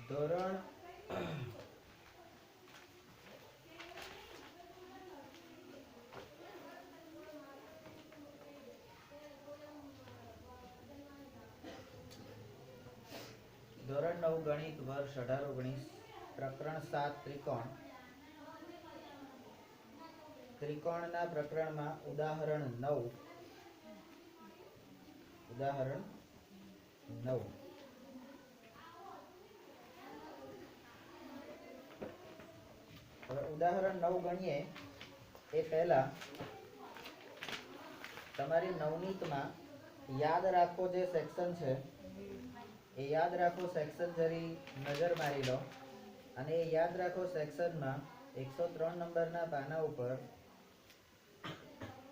ધોરણ ધોરણ 9 ગણિત વર્ષ 18-19 પ્રકરણ 7 ત્રિકોણ. ત્રિકોણના પ્રકરણમાં ઉદાહરણ 9. ઉદાહરણ 9. હવે ઉદાહરણ 9 ગણીએ એ પહેલા તમારી નવનીતમાં યાદ રાખો જે સેક્શન છે એ યાદ રાખો. સેક્શન જરી નજર મારી લો અને એ યાદ રાખો સેક્શનમાં 103 નંબરના પાના ઉપર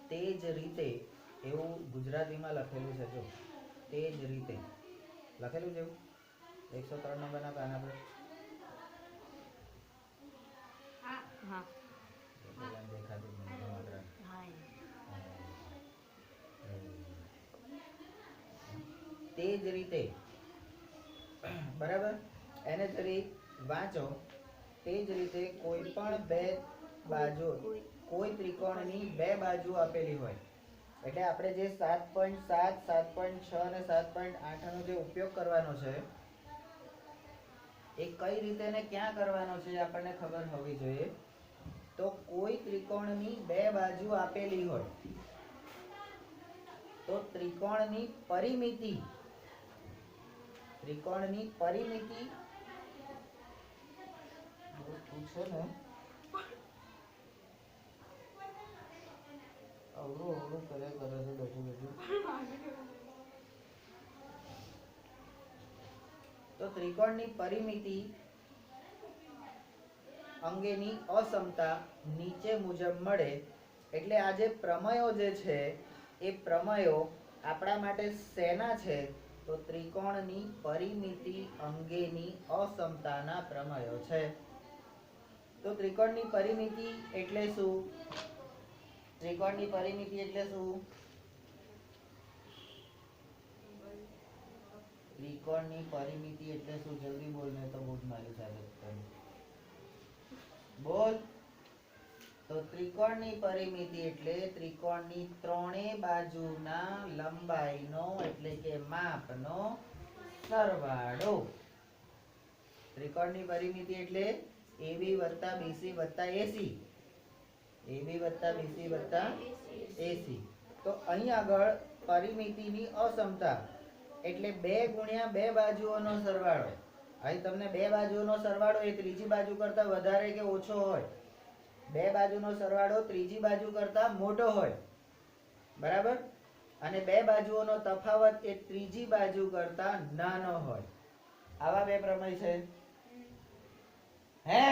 તે જ રીતે એવું ગુજરાતીમાં લખેલું છે. જો તે જ રીતે લખેલું છે એવું 103 નંબરના પાના પર. દેખાતું તે જ રીતે બરાબર. એને જરી વાંચો. તે જ રીતે કોઈ પણ બે બાજુ કોઈ ત્રિકોણની બે બાજુ આપેલી હોય એટલે આપણે જે 7.7 7.6 અને 7.8 નો જે ઉપયોગ કરવાનો છે એ કઈ રીતે ને ક્યાં કરવાનો છે આપણને ખબર હોવી જોઈએ. તો કોઈ ત્રિકોણની બે બાજુ આપેલી હોય તો ત્રિકોણની પરિમિતિ પૂછે ને અવળું કરે છે બેઠું. તો ત્રિકોણની પરિમિતિ અંગેની અસમતા નીચે મુજબ મળે. એટલે આ જે પ્રમેયો જે છે એ પ્રમેયો આપણા માટે શેના છે? તો ત્રિકોણની પરિમિતિ અંગેની અસમતાના પ્રમેયો છે. તો ત્રિકોણની પરિમિતિ એટલે શું? ત્રિકોણની પરિમિતિ એટલે શું? ત્રિકોણની પરિમિતિ એટલે શું? જલ્દી બોલ, ને તો બૂટ મારી સાથે બોલ. તો ત્રિકોણની પરિમિતિ એટલે ત્રિકોણની ત્રણેય બાજુના લંબાઈનો એટલે કે માપનો સરવાળો. ત્રિકોણની પરિમિતિ એટલે AB + BC + AC. AB + BC + AC. તો અહીં આગળ પરિમિતિની અસમતા એટલે 2 × 2 બાજુઓનો સરવાળો. અહીં તમને બે બાજુઓનો સરવાળો એ ત્રીજી બાજુ કરતા વધારે કે ઓછો હોય. બે બાજુનો સરવાળો ત્રીજી બાજુ કરતા મોટો હોય, બરાબર. અને બે બાજુઓનો તફાવત એ ત્રીજી બાજુ કરતા નાનો હોય. આવા બે પ્રમેય છે. હે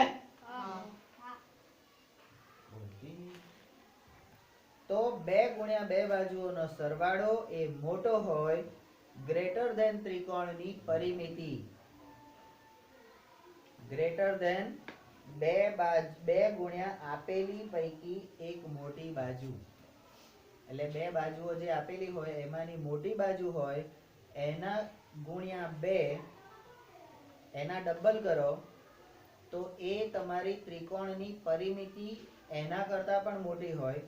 તો 2 × 2 બાજુઓનો સરવાળો એ મોટો હોય ગ્રેટર ધેન ત્રિકોણની પરિમિતિ. ગ્રેટર ધેન બે ગુણ્યા આપેલી પૈકી એક મોટી બાજુ. એટલે બે બાજુઓ જે આપેલી હોય એમાંની મોટી બાજુ હોય એના ગુણ્યા 2 એના ડબલ કરો તો એ તમારી ત્રિકોણની પરિમિતિ એના કરતા પણ મોટી હોય.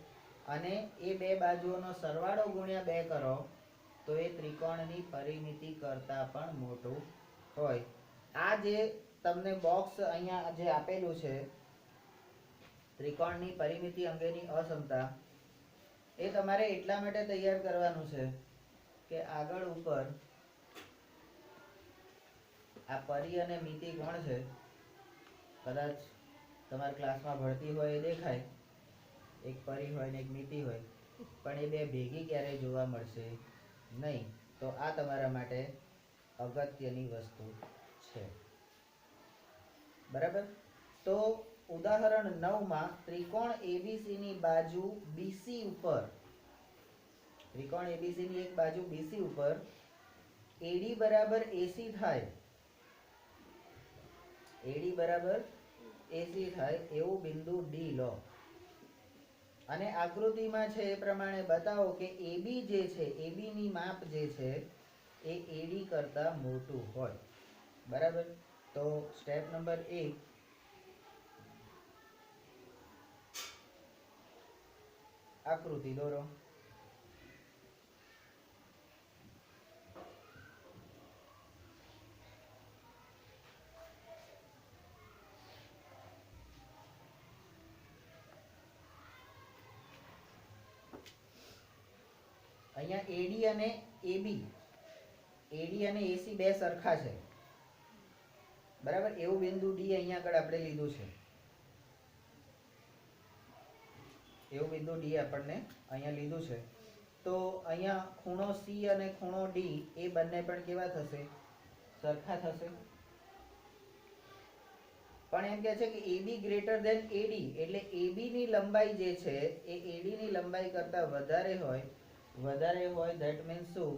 અને એ બે બાજુઓનો સરવાળો ગુણ્યા 2 કરો તો એ ત્રિકોણની પરિમિતિ કરતા પણ મોટું હોય. આ જે તમને બોક્સ અહીંયા જે આપેલું છે ત્રિકોણની પરિમિતિ અંગેની અસમતા, એ તમારે એટલા માટે તૈયાર કરવાનું છે કે આગળ ઉપર આ પરી અને મિતિ કોણ છે કદાચ તમારા ક્લાસમાં ભણતી હોય એ દેખાય. એક પરી હોય ને એક મિતિ હોય, પણ એ બે ભેગી ક્યારેય જોવા મળશે નહીં. તો આ તમારા માટે અગત્યની વસ્તુ છે, બરાબર. તો ઉદાહરણ 9 માં ત્રિકોણ ABC ની બાજુ BC ઉપર, ત્રિકોણ ABC ની એક બાજુ BC ઉપર AD = AC થાય, AD = AC થાય એવું બિંદુ D લો. અને આકૃતિમાં છે એ પ્રમાણે બતાવો કે AB જે છે, AB ની માપ જે છે એ AD કરતા મોટું હોય, બરાબર. તો સ્ટેપ નંબર 1, આકૃતિ દોરો. અહીંયા એડી અને એબી, એડી અને એસી બે સરખા છે, બરાબર. એવું બિંદુ ડી અહીંયા આગળ આપણે લીધું છે, એવું બિંદુ ડી આપણને અહીંયા લીધું છે. તો અહીંયા ખૂણો સી અને ખૂણો ડી એ બંને પણ કેવા થશે? સરખા થશે. પણ એમ કહે છે કે AB ગ્રેટર ધેન AD, એટલે AB ની લંબાઈ જે છે એ AD ની લંબાઈ કરતા વધારે હોય, ધેટ મીન્સ શું?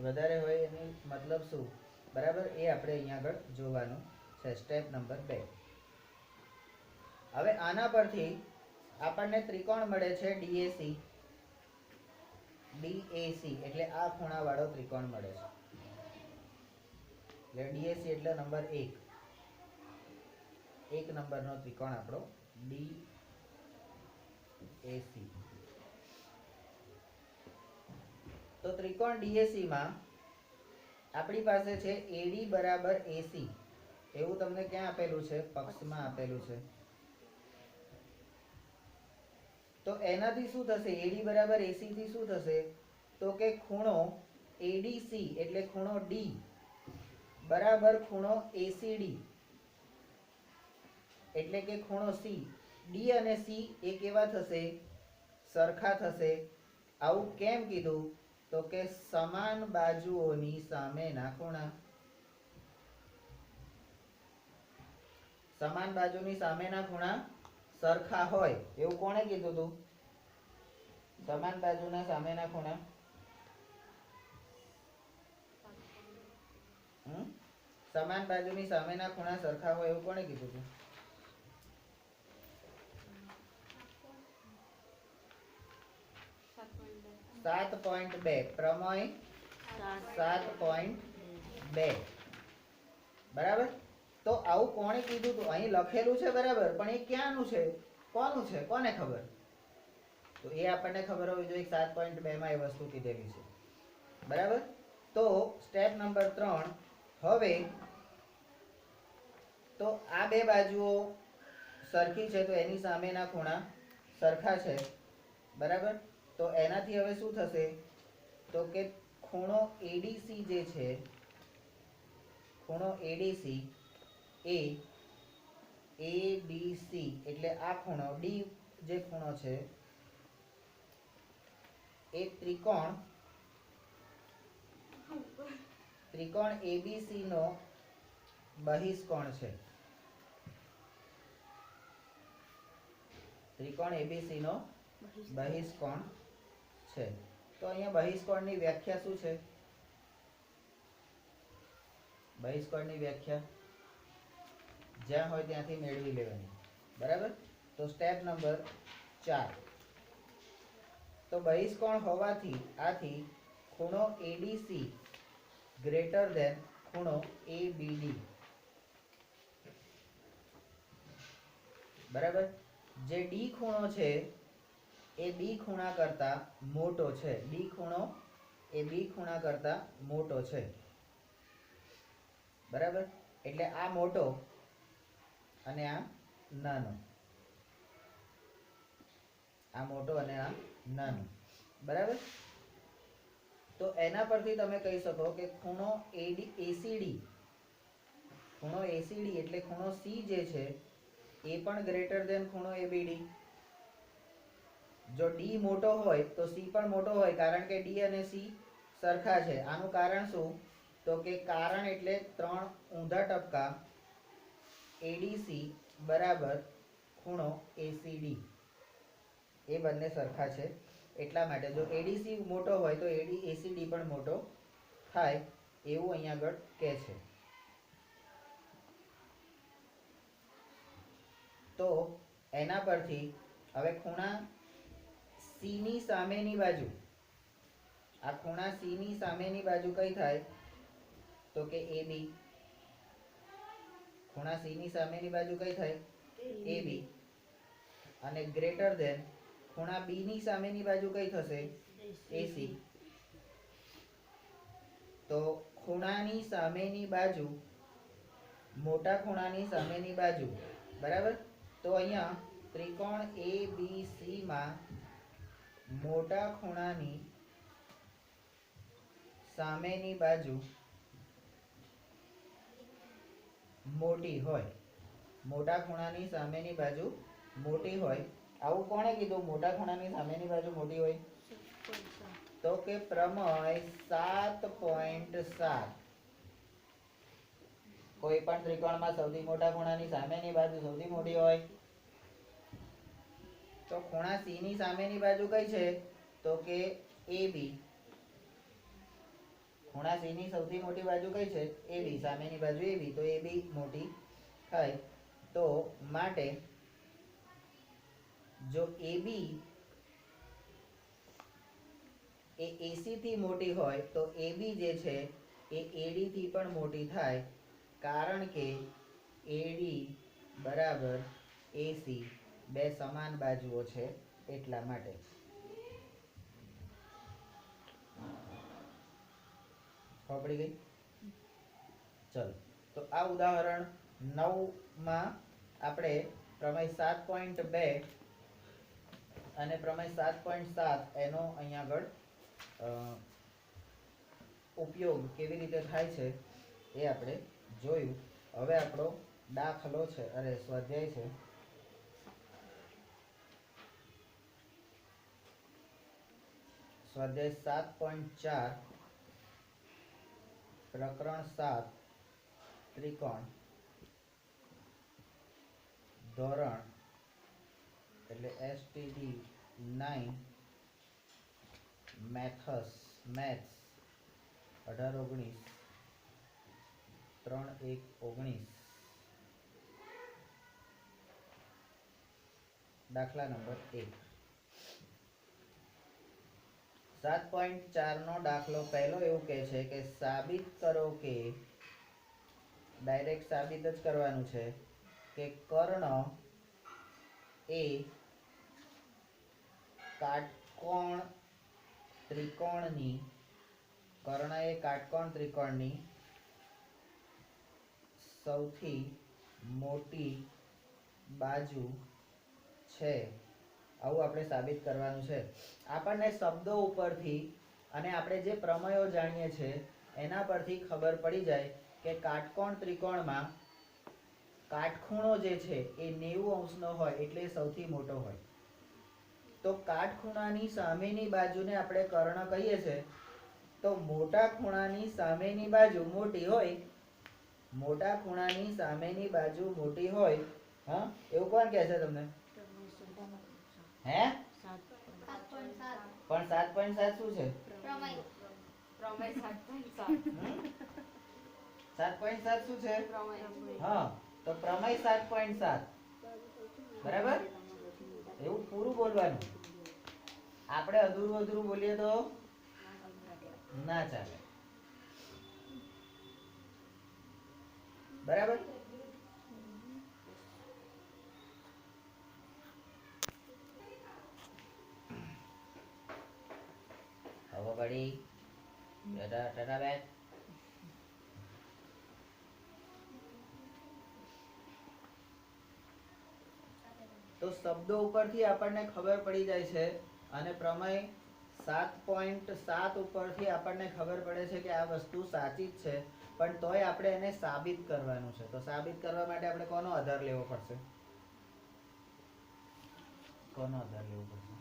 વધારે હોય એની મતલબ શું? બરાબર, એ આપણે અહીંયા આગળ જોવાનું છે. Step number 2. હવે આના પરથી આપણને ત્રિકોણ મળે છે DAC, એટલે આ ખૂણાવાળો ત્રિકોણ મળે છે. એટલે DAC એટલે નંબર 1, એક નંબરનો ત્રિકોણ આપણો DAC. તો ત્રિકોણ DAC માં આપણી પાસે છે AD બરાબર AC. એવું તમને ક્યાં આપેલું છે? પક્ષમાં આપેલું છે. તો એનાથી શું થશે? AD બરાબર AC થી શું થશે? તો કે ખૂણો ADC એટલે ખૂણો D બરાબર ખૂણો ACD, એટલે કે ખૂણો C. D અને C એ કેવા થશે? સરખા થશે. આવું કેમ કીધું? તો કે સમાન બાજુઓની સામેના ખૂણા. સમાન બાજુની સામેના ખૂણા સરખા હોય એવું કોણે કીધું હતું? સમાન બાજુના સામેના ખૂણા સમાન બાજુની સામેના ખૂણા સરખા હોય એવું કોણે કીધું હતું? 7.2 પ્રમેય 7.2. બરાબર. તો આવું કોણે કીધું હતું? અહીં લખેલું છે બરાબર, પણ એ ક્યાંનું છે? કોનું છે? કોને ખબર? તો એ આપણને ખબર હોવી જોઈએ. 7.2 માં એ વસ્તુ કીધેલી છે, બરાબર. તો સ્ટેપ નંબર 3. હવે તો આ બે બાજુઓ સરખી છે, તો એની સામેના ખૂણા સરખા છે, બરાબર. તો એનાથી હવે શું થશે? તો કે ખૂણો ADC જે છે, ખૂણો ADC એ ABC એટલે આ ખૂણો D જે ખૂણો છે એ ત્રિકોણ ABC નો બહિષ્કોણ છે. ત્રિકોણ ABC નો બહિષ્કોણ છે. તો અહીંયા બહિષ્કોણની વ્યાખ્યા શું છે? બહિષ્કોણની વ્યાખ્યા જ્યાં હોય ત્યાંથી મેળવી લેવાની, બરાબર. તો સ્ટેપ નંબર 4. તો બહિષ્કોણ હોવાથી આથી ખૂણો ADC ગ્રેટર ધેન ખૂણો ABD, બરાબર. જે D ખૂણો છે એ B ખૂણા કરતા મોટો છે. D ખૂણો એ B ખૂણા કરતા મોટો છે, બરાબર. એટલે આ મોટો અને આ નાનો, આ મોટો અને આ નાનો, બરાબર. તો એના પરથી તમે કહી શકો કે ખૂણો ACD, ખૂણો ACD એટલે ખૂણો C જે છે એ પણ ગ્રેટર ધેન ખૂણો ABD. જો D મોટો હોય તો C પણ મોટો હોય, કારણ કે D અને C સરખા છે. આનું કારણ શું? તો કે કારણ એટલે 3 ઊંધા ટપકા ADC બરાબર ખૂણો ACD, એ બંને સરખા છે. એટલા માટે જો ADC મોટો હોય તો ACD પણ મોટો થાય એવું અહીંયા આગળ કહે છે. તો એના પરથી હવે ખૂણા C ની સામેની બાજુ, આ ખૂણા C ની સામેની બાજુ કઈ થાય? તો કે AB. ખૂણા C ની સામેની બાજુ કઈ થાય? AB. અને ગ્રેટર ધેન ખૂણા B ની સામેની બાજુ કઈ થશે? AC. તો ખૂણાની સામેની બાજુ, મોટા ખૂણાની સામેની બાજુ, બરાબર? તો અહીંયા ત્રિકોણ ABC માં મોટા ખૂણાની સામેની બાજુ મોટી હોય, મોટા ખૂણાની સામેની બાજુ મોટી હોય. આવું કોણે કીધું મોટા ખૂણાની સામેની બાજુ મોટી હોય? તો કે પ્રમેય 7.7. કોઈ પણ ત્રિકોણમાં સૌથી મોટા ખૂણાની સામેની બાજુ સૌથી મોટી હોય. તો ખૂણા C ની સામેની બાજુ કઈ છે? તો કે AB. ખૂણા C ની સૌથી મોટી બાજુ કઈ છે? AB. સામેની બાજુ AB, તો AB મોટી થાય. તો માટે જો AB એ AC થી મોટી હોય તો AB જે છે એ AD થી પણ મોટી થાય, કારણ કે AD બરાબર AC બે સમાન બાજુઓ છે એટલા માટે. પડી ગઈ? ચલો, તો આ ઉદાહરણ 9 માં આપણે પ્રમેય 7.2 અને પ્રમેય 7.7 એનો અહીંયા આગળ ઉપયોગ કેવી રીતે થાય છે એ આપણે જોયું. હવે આપણો દાખલો છે, અરે સ્વાધ્યાય છે. સ્વાધ્યાય 7.4 પ્રકરણ 7 ત્રિકોણ ધોરણ એટલે STD 9 મેથ્સ 18-19 3-1-19 દાખલા નંબર 1. 7.4 નો દાખલો પહેલો એવું કહે છે કે સાબિત કરો કે, ડાયરેક્ટ સાબિત જ કરવાનું છે કે કર્ણ એ કાટકોણ ત્રિકોણની, કર્ણ એ કાટકોણ ત્રિકોણની સૌથી મોટી બાજુ છે. આવું આપણે સાબિત કરવાનું છે. આપણને શબ્દો ઉપરથી અને આપણે જે પ્રમેયો જાણીએ છીએ એના પરથી ખબર પડી જાય કે કાટકોણ ત્રિકોણમાં કાટખૂણો જે છે એ 90 અંશનો હોય એટલે સૌથી મોટો હોય. તો કાટખૂણાની સામેની બાજુને આપણે કર્ણ કહીએ છીએ. તો મોટા ખૂણાની સામેની બાજુ મોટી હોય, મોટા ખૂણાની સામેની બાજુ મોટી હોય. હા, એવું કોણ કહે છે તમને? હે? પણ 7.7 શું છે? પ્રમેય 7.7 શું છે? હા, તો પ્રમેય 7.7. બરાબર? એવું પૂરું બોલવાનું. આપણે અધૂરું બોલીએ તો ના ચાલે. બરાબર? હવે બડી ટાટા બેટ. તો શબ્દો ઉપરથી આપણને ખબર પડી જાય છે અને પ્રમેય 7.7 ઉપરથી આપણને ખબર પડે છે કે આ વસ્તુ સાચી જ છે, પણ તોય આપણે એને સાબિત કરવાનું છે. તો સાબિત કરવા માટે આપણે કોનો આધાર લેવો પડશે? કોનો આધાર લેવો પડશે?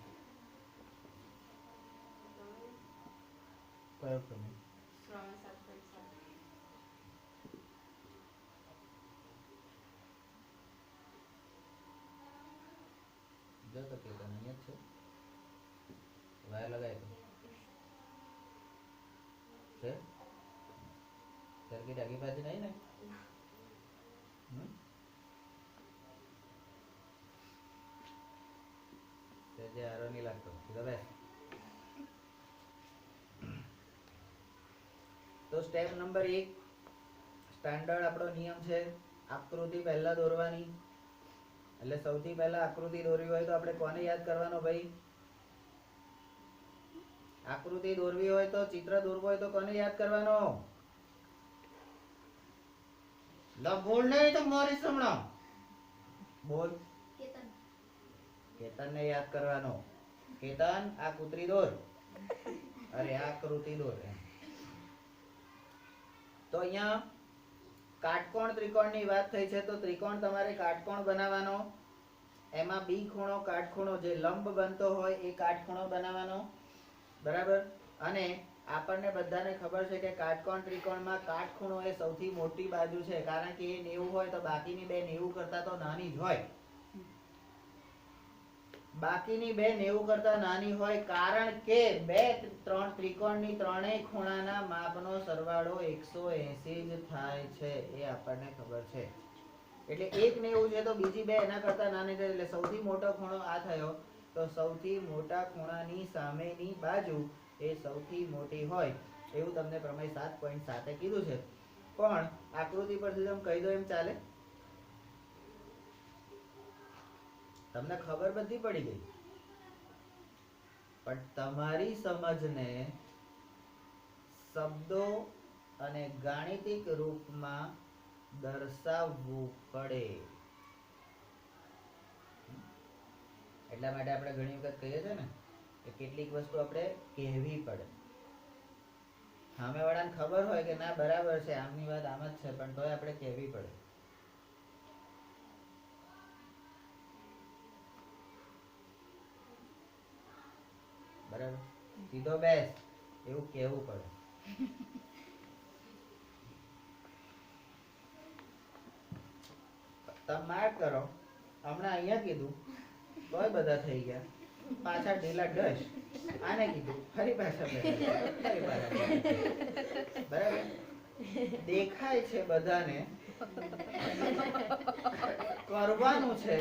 કયો પ્રમેય? જો તો કે અહીંયા જ છે. વાયર લગાય તો છે. સર્કિટ આगे पाछी नहीं ना. જે આરો નહીં લાગતો. બરાબર. તો સ્ટેપ નંબર 1 સ્ટાન્ડર્ડ આપણો નિયમ છે આકૃતિ પહેલા દોરવાની. એટલે સૌથી પહેલા આકૃતિ દોરવી હોય તો આપણે કોને યાદ કરવાનો ભાઈ? આકૃતિ દોરવી હોય તો, ચિત્ર દોરવું હોય તો કોને યાદ કરવાનો? બોલ નહીં તો મારી હમણાં બોલ. કેતન ને યાદ કરવાનો. કેતન આ કૂતરી દોર, અરે આકૃતિ દોર. તો અહીંયા કાટકોણ ત્રિકોણની વાત થઈ છે તો ત્રિકોણ તમારે કાટકોણ બનાવવાનો. એમાં બી ખૂણો કાટખૂણો જે લંબ બનતો હોય એ કાટખૂણો બનાવવાનો. બરાબર. અને આપણને બધાને ખબર છે કે કાટકોણ ત્રિકોણમાં કાટખૂણો એ સૌથી મોટી બાજુ છે, કારણ કે એ 90 હોય તો બાકીની બે 90 કરતા તો નાની જ હોય. બાકીની બે 90 કરતા નાની હોય કારણ કે ત્રણ ત્રિકોણની ત્રણેય ખૂણાના માપનો સરવાળો 180 જ થાય છે. એ આપણને ખબર છે. એટલે એક 90 છે તો બીજી બે એના કરતા નાની છે. એટલે સૌથી મોટો ખૂણો આ થયો. તો સૌથી મોટા ખૂણાની સામેની બાજુ એ સૌથી મોટી હોય એવું તમને પ્રમેય 7.7 કીધું છે. પણ આકૃતિ પરથી તમે કહી દો એમ ચાલે? તમને ખબર બધી પડી ગઈ, પણ તમારી સમજને શબ્દો અને ગાણિતિક રૂપમાં દર્શાવવું પડે. એટલા માટે આપણે ઘણી વખત કહીએ છીએ ને કે કેટલીક વસ્તુ આપણે કહેવી પડે. સામેવાળાને ખબર હોય કે ના બરાબર છે, આમની વાત આમ જ છે, પણ તોય આપણે કહેવી પડે. બરાબર. સીધો બેસ એવું કહેવું પડે. તમે માર્ક કરો, હમણાં અહીંયા કીધું તોય બધા થઈ ગયા, પાછા ઢીલા ડશ. આને કીધું ફરી પાછા બરાબર. દેખાય છે બધાને, કરવાનું છે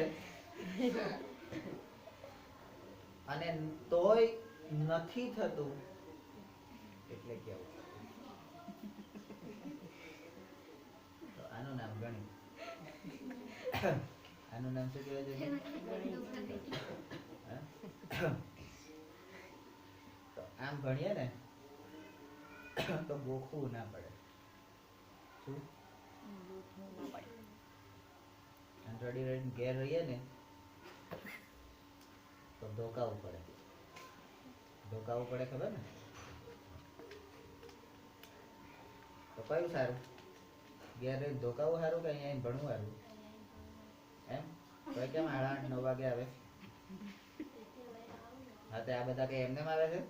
અને તોય નથી થતું એટલે કેવું? તો આનું નામ ગણિત. આનું નામ શું કહેવાય છે? તો આમ ભણીએ ને તો ગોખવું ના પડે. શું? રડી રડીને ઘેર રહીએ ને તો ધોકાવું પડે. ધોકાવું પડે, ખબર ને? તો કયું સારું? ઘેર રહીને ધોકાવું સારું કે અહીંયા ભણવું સારું? એમ તો કેમ 8:30 9 વાગે આવે? હા, તો આ બધા કઈ એમને આવે છે?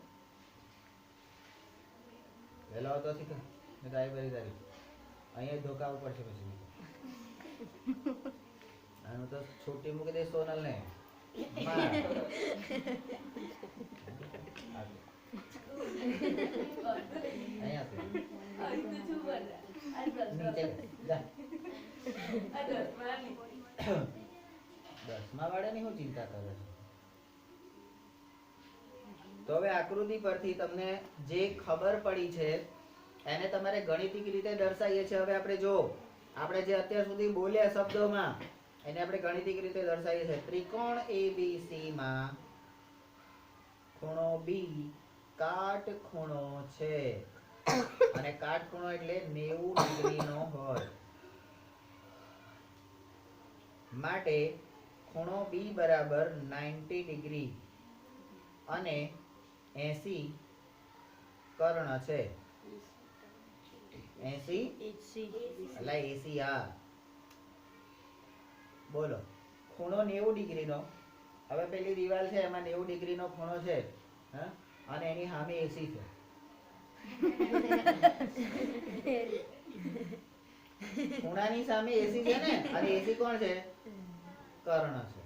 વહેલો આવતો શીખે ને તો આવી બધી તારી અહીંયા ધોકાવું પડશે પછી. આનું તો છૂટી મૂકી દે સોનલ ને. દસમા વાળાની શું ચિંતા કરે છે? તો હવે આકૃતિ પરથી તમને જે ખબર પડી છે એને તમારે ગણિતિક રીતે દર્શાવીએ છીએ. હવે આપણે જો આપણે જે અત્યાર સુધી બોલ્યા શબ્દોમાં એને આપણે ગણિતિક રીતે દર્શાવીએ છીએ. ત્રિકોણ ABC માં ખૂણો B કાટખૂણો છે અને કાટખૂણો એટલે 90 ડિગ્રીનો હોય. માટે ખૂણો B બરાબર 90 ડિગ્રી અને 80 કર્ણ છે. 80 આ બોલો ખૂણો 90 ડિગ્રીનો. હવે પેલી દિવાલ છે એમાં 90 ડિગ્રીનો ખૂણો છે, હા, અને એની સામે 80 છે. ખૂણાની સામે 80 છે ને, અને 80 કોણ છે? કર્ણ છે.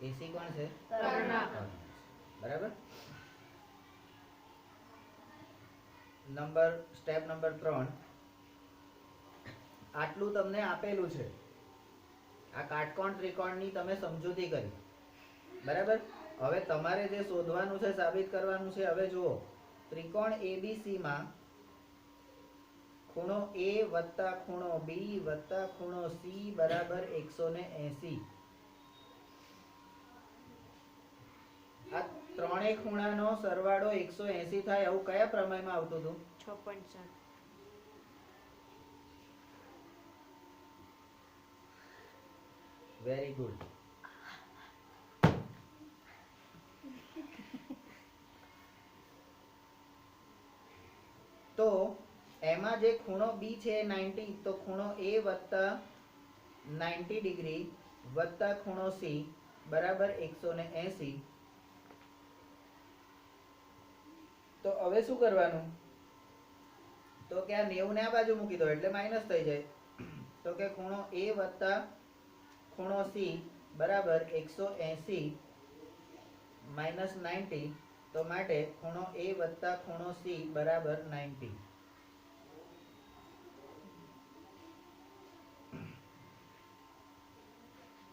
80 કોણ છે? કર્ણ. બરાબર. Step number 3. આટલું તમને આપેલું છે. આ કાટકોણ ત્રિકોણની તમે સમજૂતી કરી. બરાબર. હવે તમારે જે શોધવાનું છે, સાબિત કરવાનું છે. હવે જુઓ, ત્રિકોણ ABC માં ખૂણો A વત્તા ખૂણો B વત્તા ખૂણો C બરાબર 180. આ ત્રણેય ખૂણાનો સરવાળો 180 થાય આવું કયા પ્રમેયમાં આવતું હતું? 6.7. Very good. તો એમાં જે ખૂણો B છે 90, તો ખૂણો A વત્તા 90 ડિગ્રી વત્તા ખૂણો C બરાબર 180. તો હવે શું કરવાનું? તો કે આ 90 ને આ બાજુ મૂકી દો એટલે માઈનસ થઈ જાય. તો કે ખૂણો A વત્તા ખૂણો C બરાબર 180 માઈનસ 90. તો માટે ખૂણો A વત્તા ખૂણો C બરાબર 90.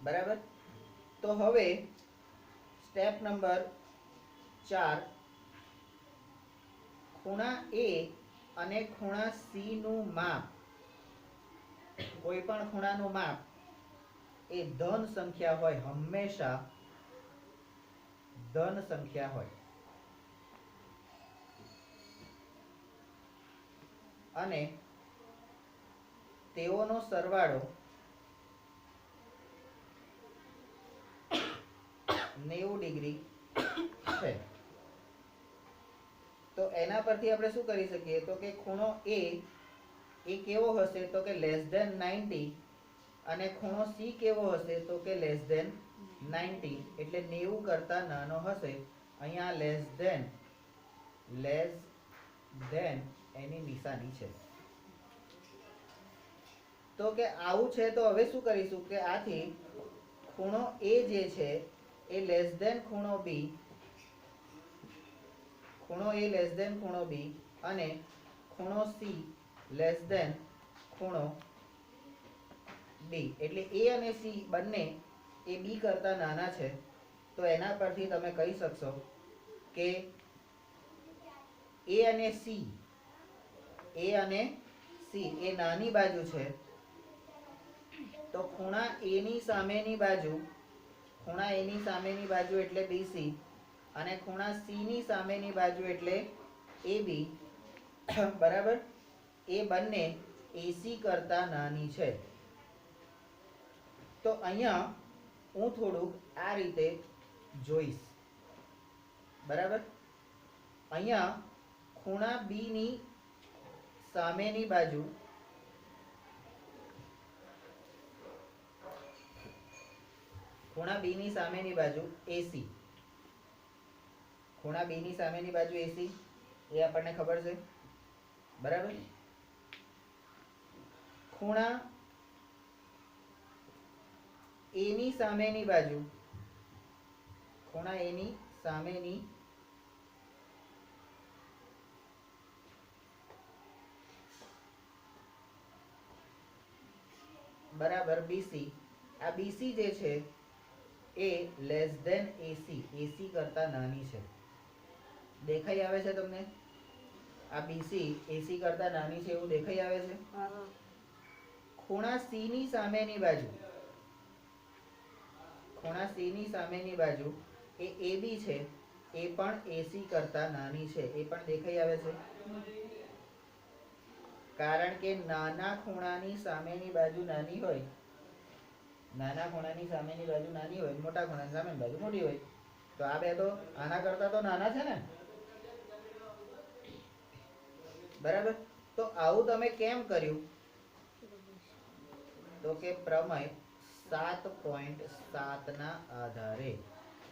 બરાબર. તો હવે સ્ટેપ નંબર 4, ખૂણા A અને ખૂણા C નું માપ, કોઈ પણ ખૂણાનું માપ એ ધન સંખ્યા હોય, હંમેશા ધન સંખ્યા હોય, અને તેઓનો સરવાળો 90 ડિગ્રી છે. તો એના પરથી આપણે શું કરી શકીએ? તો કે ખૂણો A એ કેવો હશે? તો કે લેસ ધેન 90. અને ખૂણો C કેવો હશે? તો કે લેસ ધેન 90. એટલે 90 કરતા નાનો હશે. અહીંયા લેસ ધેન એની નિશાની છે. તો કે આવું છે. તો હવે શું કરીશું કે આથી ખૂણો A જે છે એ લેસ ધેન ખૂણો B, ખૂણો A લેસ ધેન ખૂણો B અને ખૂણો C લેસ ધેન ખૂણો B. એટલે A અને C બંને એ B કરતા નાના છે. તો એના પરથી તમે કહી શકશો કે A અને C એ નાની બાજુ છે. તો ખૂણા A ની સામેની બાજુ એટલે BC અને ખૂણા C ની સામેની બાજુ એટલે AB બરાબર, એ બંને AC કરતા નાની છે. તો અહીંયા હું થોડુંક આ રીતે જોઈશ. બરાબર. અહીંયા ખૂણા B ની સામેની બાજુ AC, ખૂણા B ની સામેની બાજુ AC એ આપણને ખબર છે. બરાબર. ખૂણા A ની સામેની બાજુ, ખૂણા A ની સામેની બરાબર BC. આ BC જે છે એ લેસ ધેન AC કરતા નાની છે. દેખાઈ આવે છે તમને? આ BC AC કરતા નાની છે એવું દેખાઈ આવે છે. ખૂણા C ની સામેની બાજુ એ AB છે, એ પણ AC કરતા નાની છે. એ પણ દેખાઈ આવે છે. કારણ કે નાના ખૂણાની સામેની બાજુ નાની હોય, મોટા ખૂણાની સામેની બાજુ મોટી હોય. તો આ બે તો આના કરતા તો નાના છે ને. બરાબર. તો આવું તમે કેમ કર્યું? તો કે પ્રમેય 7.7 ના આધારે.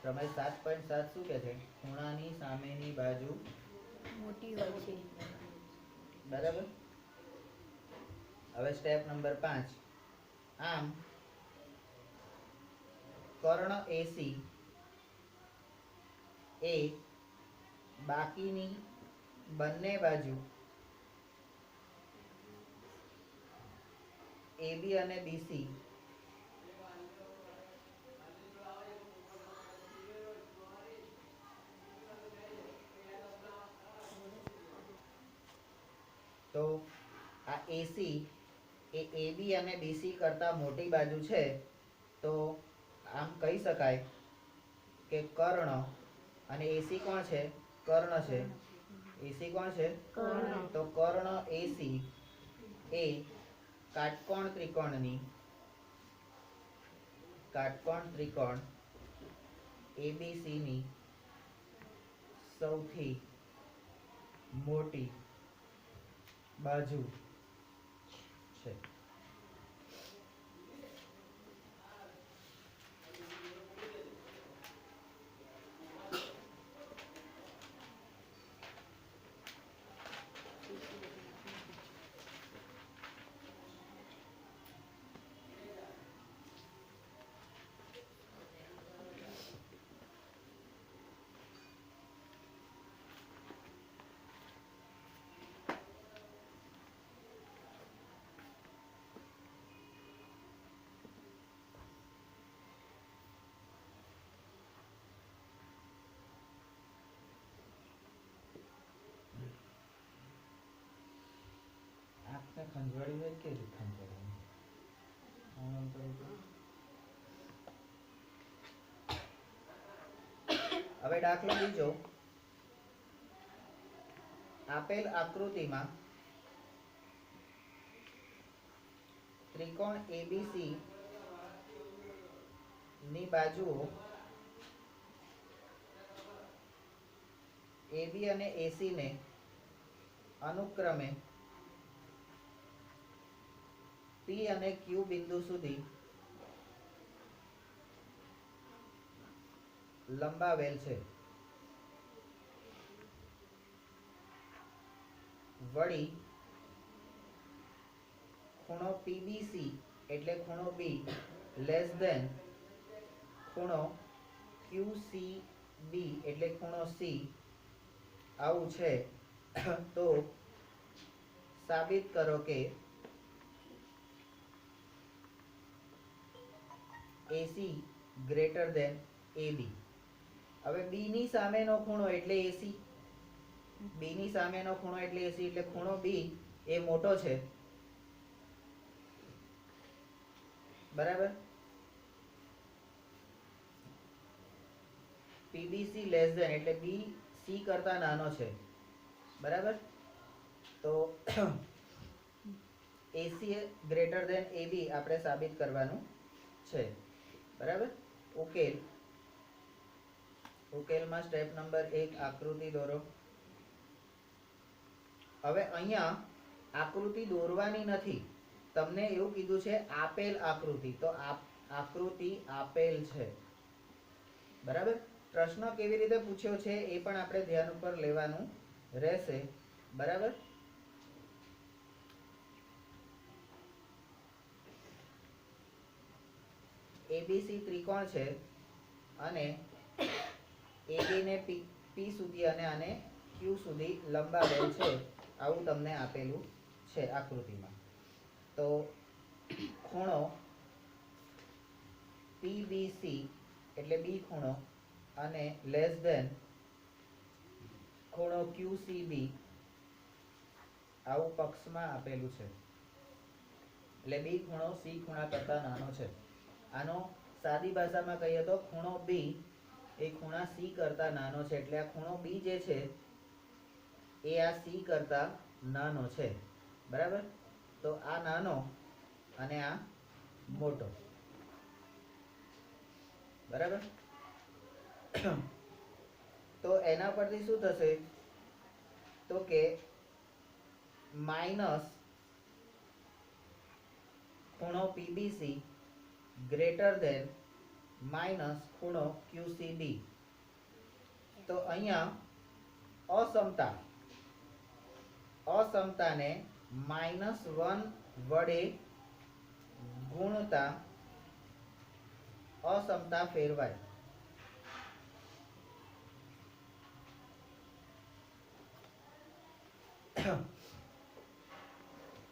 પ્રમેય 7.7 શું કહે છે? ખૂણાની સામેની બાજુ મોટી હોય છે. બરાબર. હવે સ્ટેપ નંબર 5. આમ કર્ણ AC એ બાકીની બંને બાજુ AB અને BC તો આ એસી એ એબી અને બીસી કરતા મોટી બાજુ છે, તો આમ કહી શકાય કે કર્ણ અને એસી કોણ છે? કર્ણ છે. એસી કોણ છે? કર્ણ. તો કર્ણ એસી એ કાટકોણ ત્રિકોણ એબીસી ની સૌથી મોટી બાજુ છે. આપને ખંજવાળી હોય કે ખંજવાળી આમ કરું તો. હવે દાખલો બીજો. આપેલ આકૃતિમાં ત્રિકોણ એબીસી ની બાજુઓ એબી અને એસી ને અનુક્રમે પી અને ક્યુ બિંદુ સુધી લંબાવેલ છે. વળી ખૂણો પીબીસી એટલે ખૂણો બી લેસ ધેન ખૂણો QCB એટલે ખૂણો સી આવું છે, તો સાબિત કરો કે AC ગ્રેટર ધેન AB. હવે B ની સામેનો ખૂણો એટલે AC, B ની સામેનો ખૂણો એટલે AC એટલે ખૂણો B એ મોટો છે, બરાબર. PBC લેસ ધેન એટલે BC કરતા નાનો છે, બરાબર. તો AC ગ્રેટર ધેન AB આપણે સાબિત કરવાનું છે, બરાબર. ઉકેલમાં સ્ટેપ નંબર 1 આકૃતિ દોરો. હવે અહીંયા આકૃતિ દોરવાની નથી, તમને એવું કીધું છે આપેલ આકૃતિ, તો આકૃતિ આપેલ છે, બરાબર. પ્રશ્ન કેવી રીતે પૂછ્યો છે એ પણ આપણે ધ્યાન ઉપર લેવાનું રહેશે, બરાબર. એબીસી ત્રિકોણ છે અને AB ને P સુધી અને આને Q સુધી લંબાવેલ છે, આવું તમને આપેલું છે આકૃતિમાં. તો ખૂણો PBC એટલે B ખૂણો અને લેસ ધેન ખૂણો QCB આવું પક્ષમાં આપેલું છે, એટલે B ખૂણો C ખૂણા કરતા નાનો છે. આનો સાદી ભાષામાં કહીએ તો ખૂણો B એ ખૂણા C કરતા નાનો છે, એટલે આ ખૂણો B જે છે એ આ C કરતા નાનો છે, બરાબર. તો આ નાનો અને આ મોટો, બરાબર. તો એના પરથી શું થશે? તો કે માઈનસ ખૂણો PBC ગ્રેટર ધેન માઈનસ ખૂણો QCB. તો અહીંયા અસમતાને -1 વડે ગુણતા અસમતા ફેરવાય.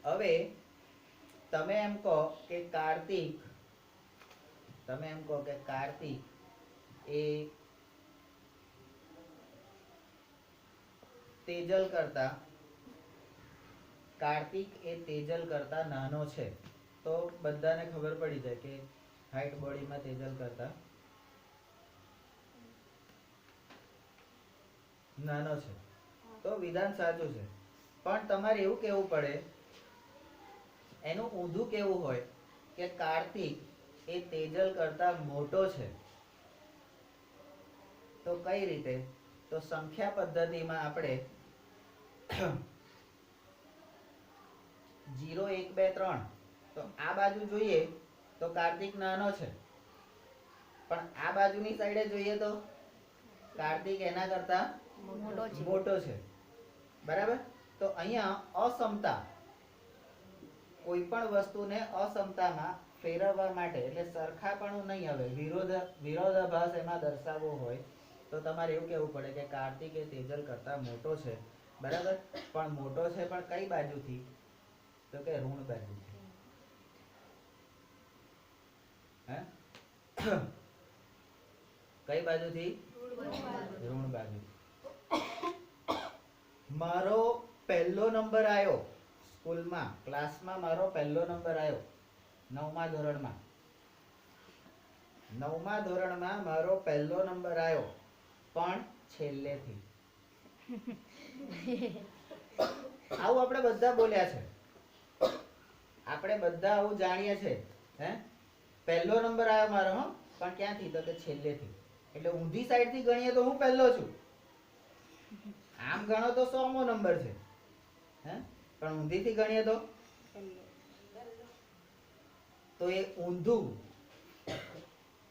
હવે તમે એમ કહો કે કાર્તિક એ તેજલ કરતા કાર્તિક એ તેજલ કરતા નાનો છે, તો બધાને ખબર પડી જાય કે હાઈટ બોડીમાં તેજલ કરતા નાનો છે, તો વિધાન સાચું છે. પણ તમારે એવું કહેવું પડે, એનું ઊંધું કેવું હોય કે કાર્તિક એ તેજલ કરતા મોટો છે. તો કઈ રીતે? તો સંખ્યા પદ્ધતિમાં આપણે 0 1 2 3, તો આ બાજુ જોઈએ તો કાર્તિક નાનો છે, પણ આ બાજુની સાઈડે જોઈએ તો કાર્તિક એના કરતા મોટો છે. બરાબર? તો અહીંયા અસમતા, કોઈ પણ વસ્તુને અસમતામાં ફેરવવા માટે, એટલે સરખાપણું નહીં આવે, વિરોધાભાસ એમાં દર્શાવવો હોય તો તમારે એવું કહેવું પડે કે કાર્તિક એ તેજલ કરતા મોટો છે. બરાબર? પણ મોટો છે પણ કઈ બાજુથી? તો કે ઋણ બાજુથી. હે? કઈ બાજુથી? ઋણ બાજુથી. મારો પહેલો નંબર આવ્યો સ્કૂલમાં, ક્લાસમાં મારો પહેલો નંબર આવ્યો 9મા ધોરણમાં. 9મા ધોરણમાં મારો પહેલો નંબર આવ્યો, પણ છેલ્લેથી. આવું આપણે બધા બોલ્યા છે, આપણે બધા આવું જાણીએ છે. હે? પહેલો નંબર આવ્યો મારો, હો, પણ ક્યાંથી? તો કે છેલ્લેથી. એટલે ઊંધી સાઈડ થી ગણીએ તો હું પહેલો છું, આમ ગણો તો 100મો નંબર છે. હે? પણ ઊંધીથી ગણીએ તો એ ઊંધું.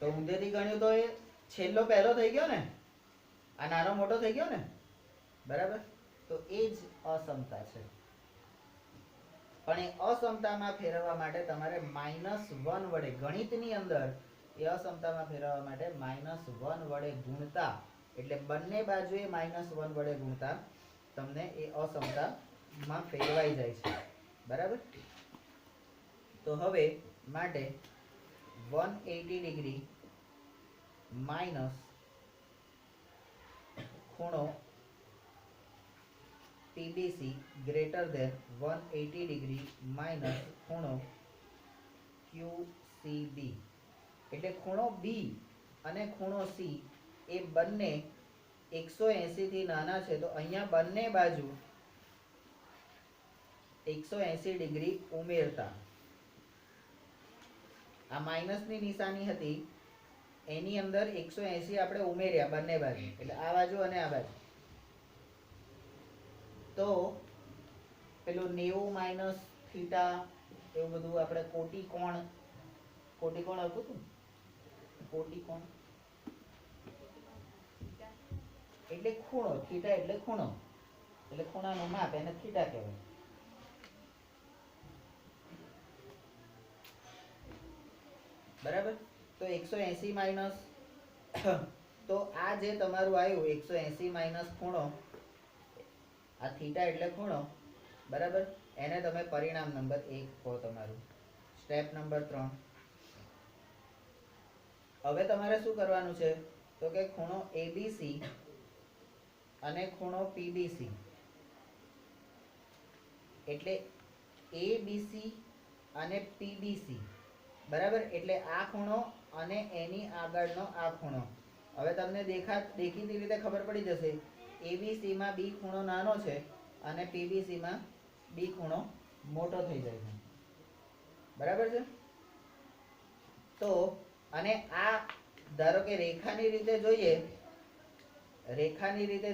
તો ઊંધેથી ગણ્યું તો એ છેલ્લો પહેલો થઈ ગયો ને, આ નાનો મોટો થઈ ગયો ને. બરાબર? તો એ જ અસમતા છે. પણ એ અસમતામાં ફેરવવા માટે તમારે -1 વડે, ગણિતની અંદર એ અસમતામાં ફેરવવા માટે -1 વડે ગુણતા, એટલે બંને બાજુએ -1 વડે ગુણતા તમને એ અસમતામાં ફેરવાઈ જાય છે. બરાબર? તો હવે માટે 180 ડિગ્રી માઇનસ ખૂણો PBC greater than 180 degree minus ખૂણો QCB. એટલે ખૂણો B અને ખૂણો C એ બંને 180 થી નાના છે, તો અહીંયા બંને બાજુ 180 ડિગ્રી ઉમેરતા, આ માઇનસની નિશાની હતી એની અંદર 180 આપણે ઉમેર્યા બંને બાજુ, એટલે આ બાજુ અને આ બાજુ. તો પેલું 90 માઇનસ થીટા એવું બધું આપણે કોટિકોણ આવતું હતું. કોટિકોણ એટલે ખૂણો, થીટા એટલે ખૂણો, એટલે ખૂણાનું માપ, એને થીટા કહેવાય. બરાબર? તો 180 માઇનસ, તો આ જે તમારું આવ્યું 180 માઇનસ ખૂણો, આ થીટા એટલે ખૂણો. બરાબર? એને તમે પરિણામ નંબર 1 કહો તમારું, સ્ટેપ નંબર 3. હવે તમારે શું કરવાનું છે? તો કે ખૂણો ABC અને ખૂણો PBC, એટલે ABC અને PBC. બરાબર? એટલે આ ખૂણો અને એની આગળનો આ ખૂણો. હવે તમને દેખીતી રીતે ખબર પડી જશે, ABC માં B ખૂણો નાનો છે અને PBC માં B ખૂણો મોટો થઈ જાય છે. બરાબર છે? તો અને આ ધારો કે રેખાની રીતે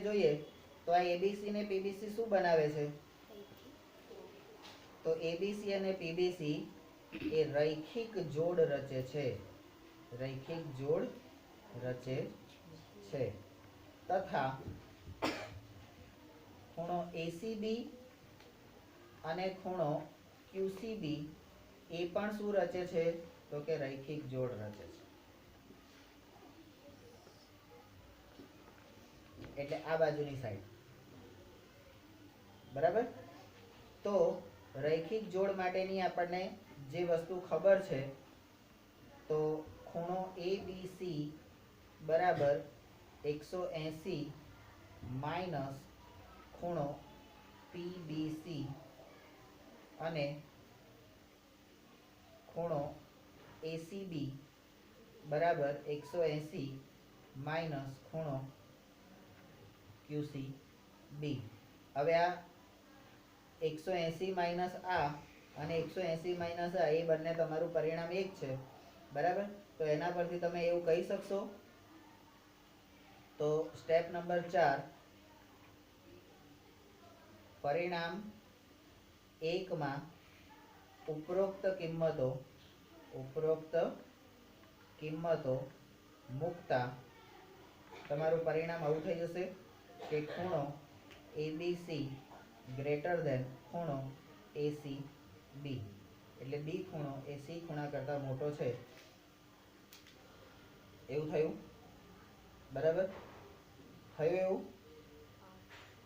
જોઈએ તો આ ABC ને PBC શું બનાવે છે? તો ABC અને PBC એ રૈખિક જોડ રચે છે. રૈખિક જોડ રચે છે. તથા ખૂણો ACB અને ખૂણો QCB એ પણ શું રચે છે? તો કે રૈખિક જોડ રચે છે. એટલે આ બાજુની સાઈડ. બરાબર? તો રૈખિક જોડ માટેની આપણને જે વસ્તુ ખબર છે, તો ખૂણો ABC બરાબર 180 માઇનસ ખૂણો PBC અને ખૂણો ACB બરાબર 180 માઇનસ ખૂણો QCB. હવે આ 180 માઇનસ આ અને 180 માઇનસ આ એ બંને તમારું પરિણામ એક છે, બરાબર? તો એના પરથી તમે એવું કહી શકશો. તો સ્ટેપ નંબર 4, પરિણામ 1 માં ઉપરોક્ત કિંમતો મૂકતા તમારું પરિણામ આવું થઈ જશે કે ખૂણો ABC ગ્રેટર ધેન ખૂણો ACB, એટલે B ખૂણો એ C ખૂણા કરતા મોટો છે, એવું થયું, બરાબર? થયું એવું?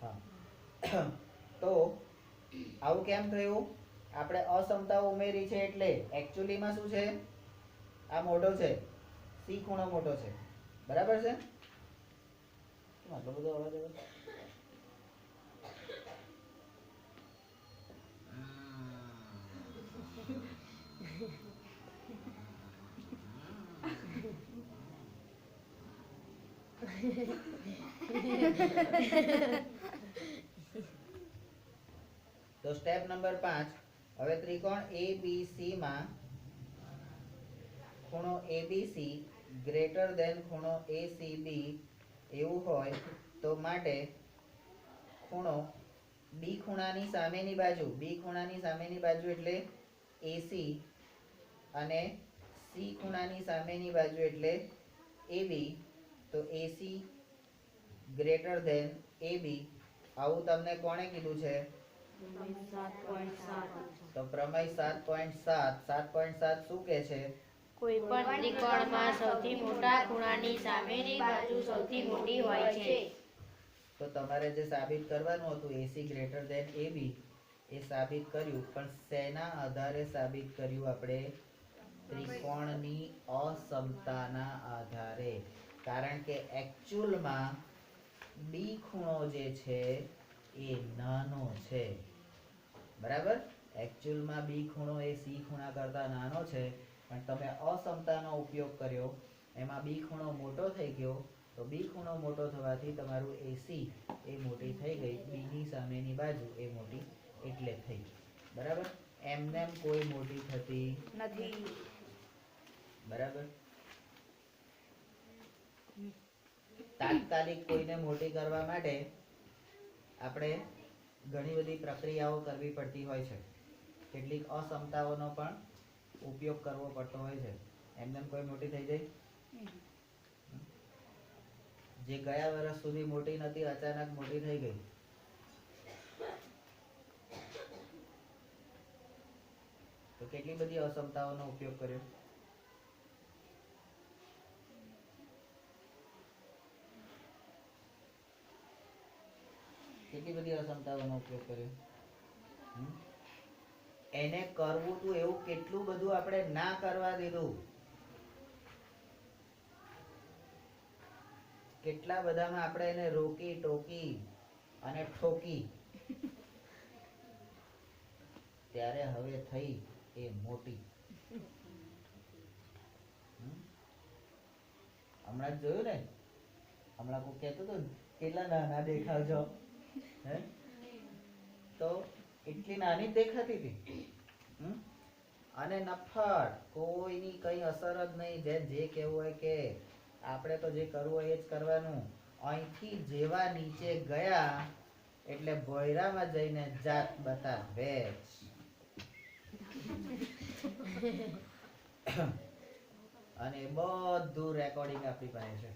હા. તો આવું કેમ થયું? આપણે અસમતાઓ ઉમેરી છે એટલે એકચ્યુઅલીમાં શું છે? આ મોટો છે, C ખૂણો મોટો છે, બરાબર છે? આટલો બધો અવાજ આવે? તો સ્ટેપ નંબર 5, હવે ત્રિકોણ ABC માં ખૂણો ABC ગ્રેટર ધેન ખૂણો ACB એવું હોય તો માટે ખૂણો B ખૂણાની સામેની બાજુ એટલે AC અને C ખૂણાની સામેની બાજુ એટલે AB, તો AC ગ્રેટર ધેન AB આવું તમને કોણે કીધું છે? તો પ્રમેય 7.7 શું કહે છે? કોઈ પણ ત્રિકોણમાં સૌથી મોટા ખૂણાની સામેની બાજુ સૌથી મોટી હોય છે. તો તમારે જે સાબિત કરવાનું હતું AC ગ્રેટર ધેન AB એ સાબિત કર્યું, પણ શેના આધારે સાબિત કર્યું આપણે? ત્રિકોણની અસમતાના આધારે. કારણ કે એકચ્યુઅલમાં B ખૂણો જે છે એ નાનો છે, બરાબર? એકચ્યુઅલમાં B ખૂણો એ C ખૂણા કરતા નાનો છે, પણ તમે અસમતાનો ઉપયોગ કર્યો, એમાં B ખૂણો મોટો થઈ ગયો, તો B ખૂણો મોટો થવાથી તમારું AC એ મોટી થઈ ગઈ, B ની સામેની બાજુ એ મોટી એટલે થઈ, બરાબર? એમનેમ કોઈ મોટી થતી નથી, બરાબર? તાત્કાલિક કોઈને મોટી કરવા માટે આપણે ઘણી બધી પ્રક્રિયાઓ કરવી પડતી હોય છે, કેટલીક અસમતાઓનો પણ ઉપયોગ કરવો પડતો હોય છે. એમનેમ કોઈ મોટી થઈ જાય? જે ગયા વર્ષ સુધી મોટી નથી અચાનક મોટી થઈ ગઈ, તો કેટલી બધી અસમતાઓનો ઉપયોગ કર્યો? કેટલી બધી અસમતાઓનો ઉપયોગ કર્યો? એને કરવું તું એવું કેટલું બધું આપણે ના કરવા દીધું, કેટલા બધામાં આપણે એને રોકી ટોકી અને ઠોકી, ત્યારે હવે થઈ એ મોટી. હમણાં જ જોયું ને, હમણાં કોઈ કહેતું હતું ને કેટલા નાના દેખાવ છો, હે? તો એટલી નાની જ દેખાતી હતી, અને નફ્ફટ, કોઈની કઈ અસર જ નહીં, જે કહેવું હોય કે, આપણે તો જે કરવું હોય એ જ કરવાનું. અહીંથી જેવા નીચે ગયા એટલે ભોયરામાં જઈને જાત બતાવે. અને બધું રેકોર્ડિંગ આપણી પાસે છે.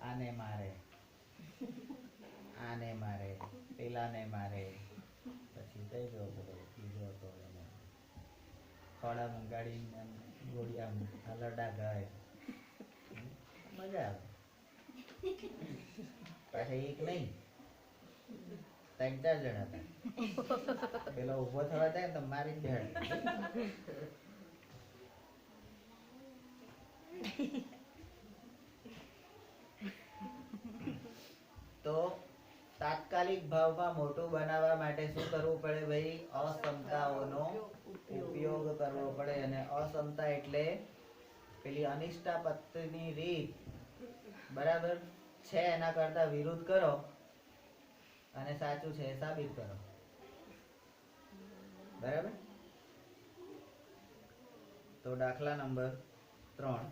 આને મારે, આને મારે, પેલાને મારે, પછી કઈ ગયો બધો બીજો હતો એને ખોડા મંગાડીને ગોળિયા હલરડા ગાય, મજા આવે. પાછા એક નહીં 3-4 જણા હતા. પેલો ઉભો થવા જાય ને તો મારી જ બેહાડ. તો તાત્કાલિક ભાવમાં મોટું બનાવવા માટે શું કરવું પડે ભાઈ? અસમતાઓનો ઉપયોગ કરવો પડે. અને અસમતા એટલે પેલી અનિષ્ટાપત્તિની રીત, બરાબર છે એના કરતા વિરુદ્ધ કરો અને સાચું છે એ સાબિત કરો. બરાબર? તો દાખલા નંબર 3.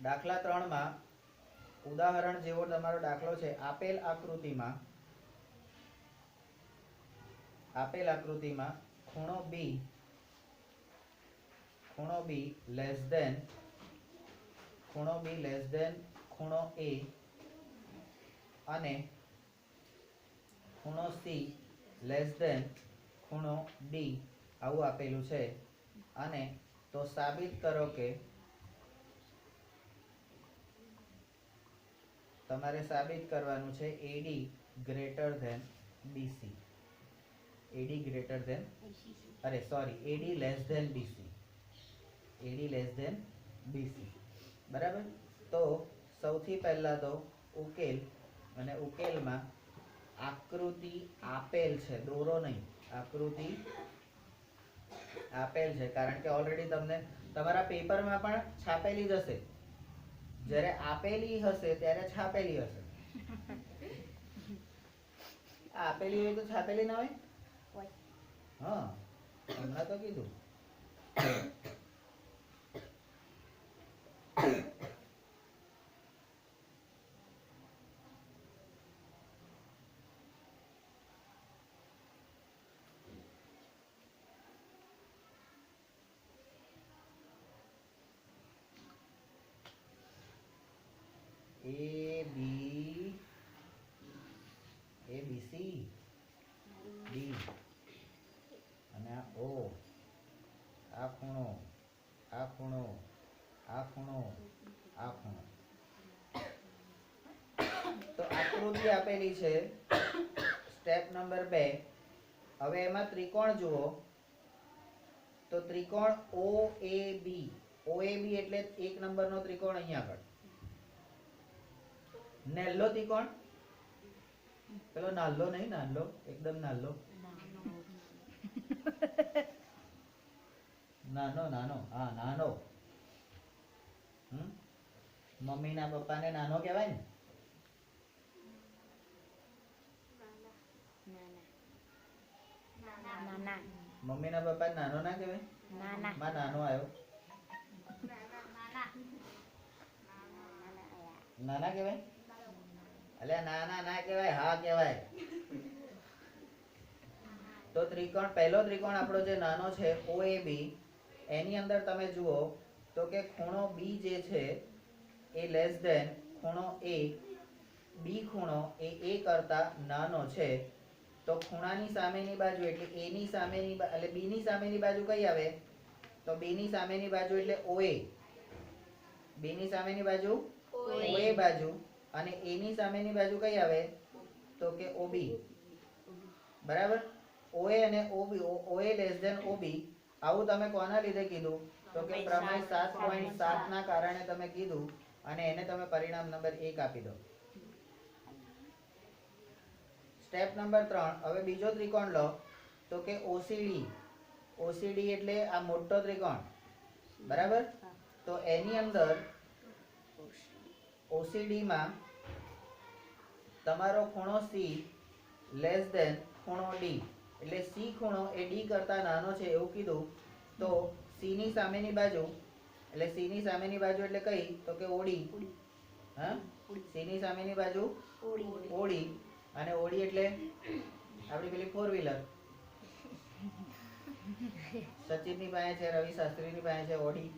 દાખલા 3 માં ઉદાહરણ જેવો તમારો દાખલો છે. આપેલ આકૃતિમાં ખૂણો B લેસ ધેન ખૂણો A અને ખૂણો C લેસ ધેન ખૂણો D આવું આપેલું છે. અને તો સાબિત કરો કે તમારે સાબિત કરવાનું છે AD greater than BC. AD less than BC. બરાબર? તો સૌથી પહેલા તો ઉકેલ, અને ઉકેલમાં આકૃતિ આપેલ છે, દોરો નહીં, આકૃતિ આપેલ છે. કારણ કે ઓલરેડી તમને તમારા પેપરમાં પણ છાપેલી જ હશે. જ્યારે આપેલી હશે ત્યારે છાપેલી હશે. આપેલી હોય તો છાપેલી ના હોય? હા, હમણાં તો કીધું. ABC D અને આ O, આ ખૂણો, આ ખૂણો, આ ખૂણો, આ ખૂણો. તો આકૃતિ આપેલી છે. Step number 2. હવે એમાં ત્રિકોણ જુઓ. તો ત્રિકોણ OAB એટલે 1 નંબરનો ત્રિકોણ અહીંયા આગળ. નેલ્લો ત્રિકોણ, પેલો નાલ્લો નહીં, નાલ્લો એકદમ નાલ્લો, નાનો, હા નાનો. મમ્મીના પપ્પાને નાનો કહેવાય ને? મમ્મીના પપ્પા નાનો ના કહેવાય? માં નાનો આવ્યો, નાના કહેવાય? અલ્યા નાના ના કહેવાય, હા કહેવાય. તો ત્રિકોણ, પહેલો ત્રિકોણ આપણો જે નાનો છે OAB, એની અંદર તમે જુઓ તો કે ખૂણો B જે છે એ લેસ ધેન ખૂણો A. B ખૂણો એ A કરતા નાનો છે. તો ખૂણાની સામેની બાજુ એટલે A ની સામેની એટલે B ની સામેની બાજુ કઈ આવે? તો B ની સામેની બાજુ એટલે OA. B ની સામેની બાજુ OA બાજુ. અને A ની સામેની બાજુ કઈ આવે? તો કે OB. બરાબર? OA અને OB, OA less than OB. આવું તમે કોના લીધે કીધું? તો કે પ્રમેય 7.7 ના કારણે તમે કીધું. અને એને તમે પરિણામ નંબર 1 આપી દો. Step number 3. હવે બીજો ત્રિકોણ લો. તો કે OCD એટલે આ મોટો ત્રિકોણ. બરાબર? તો એની અંદર OCD માં તમારો ખૂણો C લેસ ધેન ખૂણો D. એટલે C ખૂણો એ D કરતા નાનો છે એવું કીધું. તો C ની સામેની બાજુ એટલે કઈ? તો કે OD. હા, C ની સામેની બાજુ OD. અને OD એટલે આપણી પેલી 4 વ્હીલર. સચિનની પાસે છે, રવિ શાસ્ત્રીની પાસે છે ઓડી.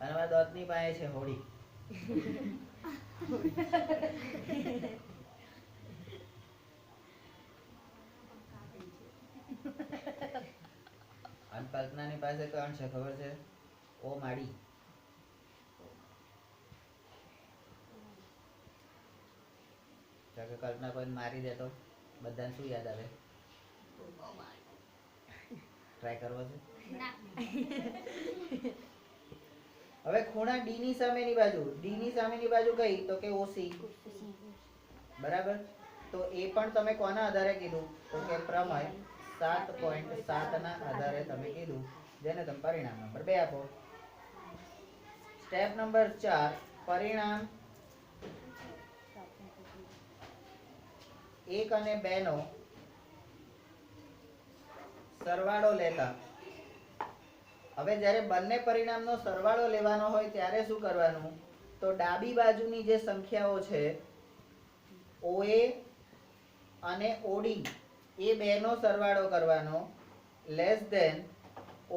અને મારા દોતની પાસે છે હોડી. અને કલ્પનાની પાસે કોણ છે ખબર છે? ઓ માડી. કારણ કે કલ્પના કોઈને મારી દે તો બધાને શું યાદ આવે? ટ્રાય કરવો છે. હવે ખૂણા ડી ની સામેની બાજુ, ડી ની સામેની બાજુ કઈ? તો કે ઓસી. બરાબર. તો એ પણ તમે કોના આધારે કીધું? તો કે પ્રમેય 7.7 ના આધારે તમે કીધું, જેને તમે પરિણામ નંબર 2 આપો. સ્ટેપ નંબર 4, પરિણામ 1 અને 2 નો સરવાળો લેતા. હવે જ્યારે બંને પરિણામનો સરવાળો લેવાનો હોય ત્યારે શું કરવાનું? તો ડાબી બાજુની જે સંખ્યાઓ છે OA અને OD એ બેનો સરવાળો કરવાનો, લેસ ધેન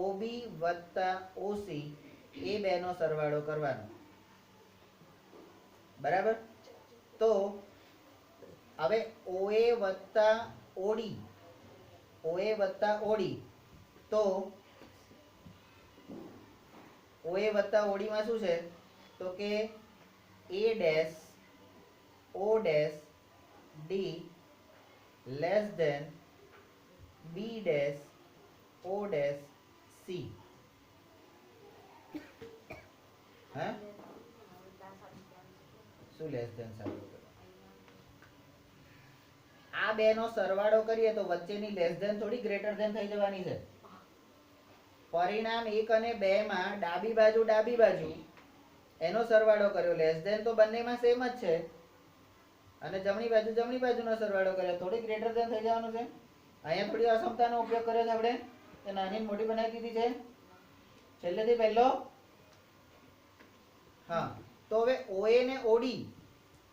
OB વત્તા OC એ બેનો સરવાળો કરવાનો. બરાબર. તો હવે OA વત્તા OD, OA વત્તા OD, તો OA વત્તા OD માં શું છે? તો કે A dash O dash D less than B dash O dash C. હા, શું લેસ ધેન સાબિત કરો? આ બે નો સરવાળો કરીએ તો વચ્ચેની લેસ ધેન થોડી ગ્રેટર ધેન થઈ જવાની છે. પરિણામ 1 અને 2 માં ડાબી બાજુ એનો સરવાળો કર્યો, લેસ ધેન તો બંનેમાં સેમ જ છે, અને જમણી બાજુનો સરવાળો કર્યો, થોડી ગ્રેટર ધેન થઈ જવાનું છે. અહીંયા થોડી અસમતાનો ઉપયોગ કર્યો છે આપણે, તો નાની ને મોટી બનાવી દીધી છે છેલ્લેથી પહેલો. હા, તો હવે OA ને OD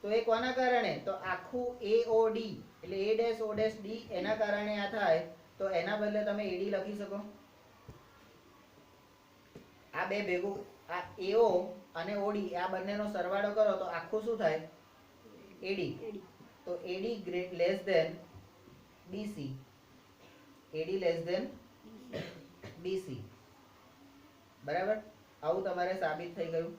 તો એ કોના કારણે? તો આખું AOD એટલે A dash O dash D એના કારણે આ થાય. તો એના બદલે તમે AD લખી શકો. આ બે ભેગું આ AO અને OD આ બંનેનો સરવાળો કરો તો આખું શું થાય? AD. તો AD less than BC, AD less than BC. બરાબર. આવું તમારે સાબિત થઈ ગયું.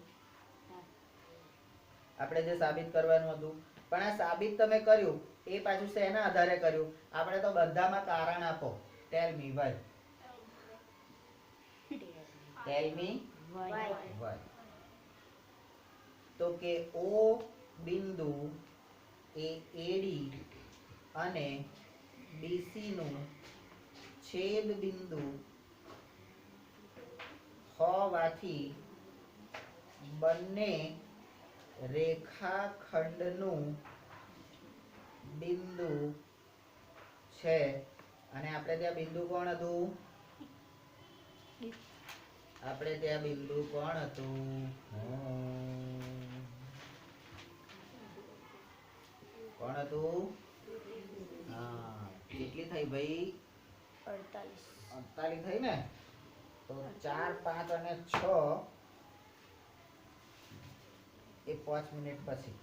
આપણે જે સાબિત કરવાનું હતું, પણ આ સાબિત તમે કર્યું એ પાછું શેના આધારે કર્યું? આપણે તો બધામાં કારણ આપો. ટેલ મી વાય. ટેલ મી વાય. તો કે O બિંદુ એ AD અને BC નું છેદ બિંદુ હોવાથી બંને રેખાખંડનું બિંદુ છે. અને આપણે ત્યાં બિંદુ કોણ હતું? આપણે ત્યાં બિંદુ કોણ હતું? કોણ હતું? હા, કેટલી થઈ ભાઈ? 48 થઈ ને. તો 4, 5 અને 6 એ 5 મિનિટ પછી.